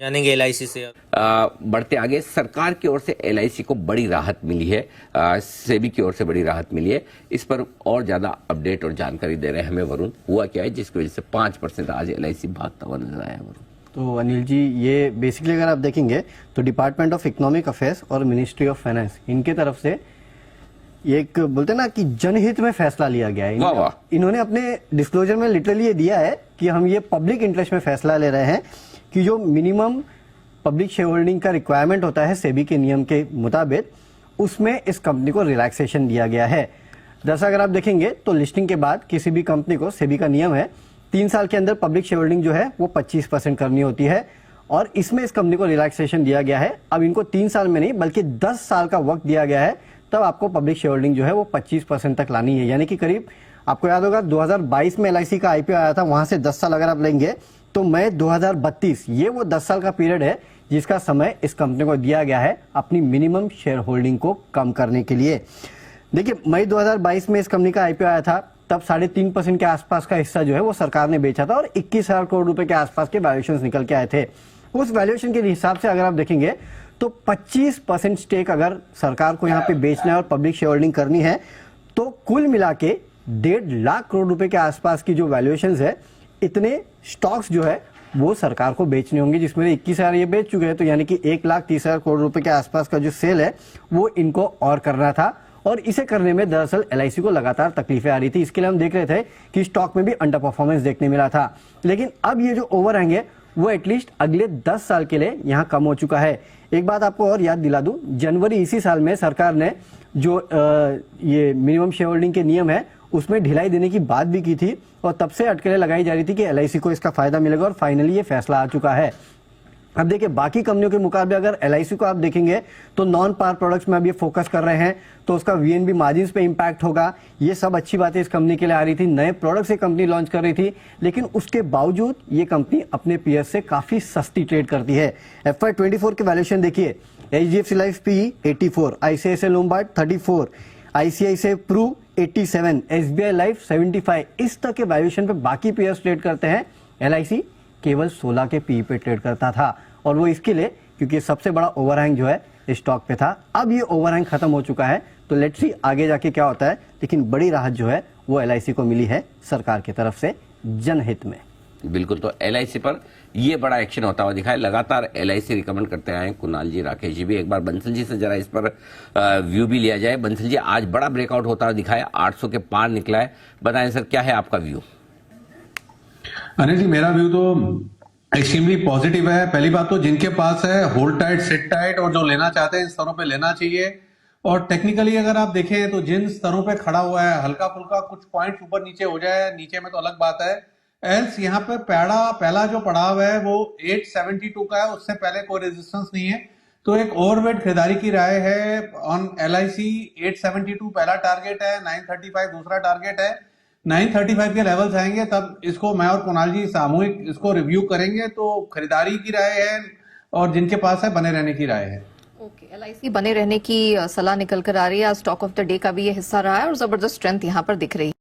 जानेंगे एलआईसी से। बढ़ते आगे, सरकार की ओर से एलआईसी को बड़ी राहत मिली है, सेबी की ओर से बड़ी राहत मिली है। इस पर और ज्यादा अपडेट और जानकारी दे रहे हैं हमें वरुण। हुआ क्या है जिसकी वजह से 5% आज एलआईसी भागता हुआ नजर आया वरुण? तो अनिल जी, ये बेसिकली अगर आप देखेंगे तो डिपार्टमेंट ऑफ इकोनॉमिक अफेयर्स और मिनिस्ट्री ऑफ फाइनेंस, इनके तरफ से एक बोलते ना कि जनहित में फैसला लिया गया है। इन्होंने अपने डिस्क्लोजर में लिटरली ये दिया है कि हम ये पब्लिक इंटरेस्ट में फैसला ले रहे हैं कि जो मिनिमम पब्लिक शेयर होल्डिंग का रिक्वायरमेंट होता है सेबी के नियम के मुताबिक, उसमें इस कंपनी को रिलैक्सेशन दिया गया है। दरअसल अगर आप देखेंगे तो लिस्टिंग के बाद किसी भी कंपनी को, सेबी का नियम है 3 साल के अंदर पब्लिक शेयर होल्डिंग जो है वो 25% करनी होती है, और इसमें इस कंपनी को रिलैक्सेशन दिया गया है। अब इनको 3 साल में नहीं बल्कि 10 साल का वक्त दिया गया है, तब आपको पब्लिक शेयर होल्डिंग जो है वो 25% तक लानी है। यानी कि करीब आपको याद होगा 2022 में एलआईसी का आईपीओ आया था, वहां से 10 साल अगर आप लेंगे तो मई 2032, ये वो 10 साल का पीरियड है जिसका समय इस कंपनी को दिया गया है अपनी मिनिमम शेयर होल्डिंग को कम करने के लिए। देखिए, मई 2022 में इस कंपनी का आईपीओ आया था, तब 3.5% के आसपास का हिस्सा जो है वो सरकार ने बेचा था और 21,000 करोड़ रुपए के आसपास के वैल्यूएशन निकल के आए थे। उस वैल्यूएशन के हिसाब से अगर आप देखेंगे तो 25% स्टेक अगर सरकार को यहाँ पे बेचना है और पब्लिक शेयर होल्डिंग करनी है, तो कुल मिला के 1.5 लाख करोड़ रुपए के आसपास की जो वैल्यूएशन है, इतने स्टॉक्स जो है वो सरकार को बेचने होंगे, जिसमें 21,000 ये बेच चुके हैं। तो यानी कि 1,30,000 करोड़ रुपए के आसपास का जो सेल है वो इनको और करना था, और इसे करने में दरअसल एलआईसी को लगातार तकलीफें आ रही थी। इसके लिए हम देख रहे थे कि स्टॉक में भी अंडर परफॉर्मेंस देखने मिला था, लेकिन अब ये जो ओवरहैंग है वो एटलीस्ट अगले 10 साल के लिए यहाँ कम हो चुका है। एक बात आपको और याद दिला दूं, जनवरी इसी साल में सरकार ने जो ये मिनिमम शेयर होल्डिंग के नियम है उसमें ढिलाई देने की बात भी की थी, और तब से अटकलें लगाई जा रही थी कि एलआईसी को इसका फायदा मिलेगा, और फाइनली ये फैसला आ चुका है। अब देखिए, बाकी कंपनियों के मुकाबले अगर एलआईसी को आप देखेंगे तो नॉन पार प्रोडक्ट्स में अब ये फोकस कर रहे हैं, तो उसका वीएनबी मार्जिन्स पे इंपैक्ट होगा। ये सब अच्छी बातें इस कंपनी के लिए आ रही थी, नए प्रोडक्ट्स ये कंपनी लॉन्च कर रही थी, लेकिन उसके बावजूद ये कंपनी अपने पीएस से काफी सस्ती ट्रेड करती है। FY24 के वैल्यूएशन देखिए, HDFC life PE 84, ICICI Lombard 34, ICICI Pru 87, SBI life 75, इस तक के वैल्यूएशन पे बाकी पीएस ट्रेड करते हैं। एलआईसी केवल 16 के PE पे ट्रेड करता था, और वो इसके लिए क्योंकि सबसे बड़ा ओवरहैंग जो है स्टॉक पे था। अब ये ओवरहैंग खत्म हो चुका है, तो लेट्स सी आगे जाके क्या होता है, लेकिन बड़ी राहत जो है वो एलआईसी को मिली है सरकार की तरफ से जनहित में। बिल्कुल, तो एलआईसी पर ये बड़ा एक्शन होता हुआ दिखा है। लगातार एलआईसी रिकमेंड करते आए हैं कुणाल जी, राकेश जी भी। एक बार बंसल जी से जरा इस पर व्यू भी लिया जाए। बंसल जी, आज बड़ा ब्रेकआउट होता हुआ दिखा है, 800 के पार निकला है, बताएं सर क्या है आपका व्यू? अनिल जी, मेरा व्यू तो एक्सट्रीमली पॉजिटिव है। पहली बात तो जिनके पास है होल्ड टाइट, सिट टाइट, और जो लेना चाहते हैं इन स्तरों पे लेना चाहिए। और टेक्निकली अगर आप देखें तो जिन स्तरों पे खड़ा हुआ है, हल्का फुल्का कुछ पॉइंट्स ऊपर नीचे हो जाए, नीचे में तो अलग बात है, एल्स यहाँ पे पहला जो पड़ाव है वो 872 का है, उससे पहले कोई रेजिस्टेंस नहीं है। तो एक ओवरवेट खरीदारी की राय है ऑन एलआईसी। 872 पहला टारगेट है, 935 दूसरा टारगेट है। 935 के लेवल्स आएंगे तब इसको मैं और कुणाल जी सामूहिक इसको रिव्यू करेंगे। तो खरीदारी की राय है, और जिनके पास है बने रहने की राय है। ओके, एलआईसी बने रहने की सलाह निकल कर आ रही है। आज स्टॉक ऑफ द डे का भी ये हिस्सा रहा है और जबरदस्त स्ट्रेंथ यहाँ पर दिख रही है।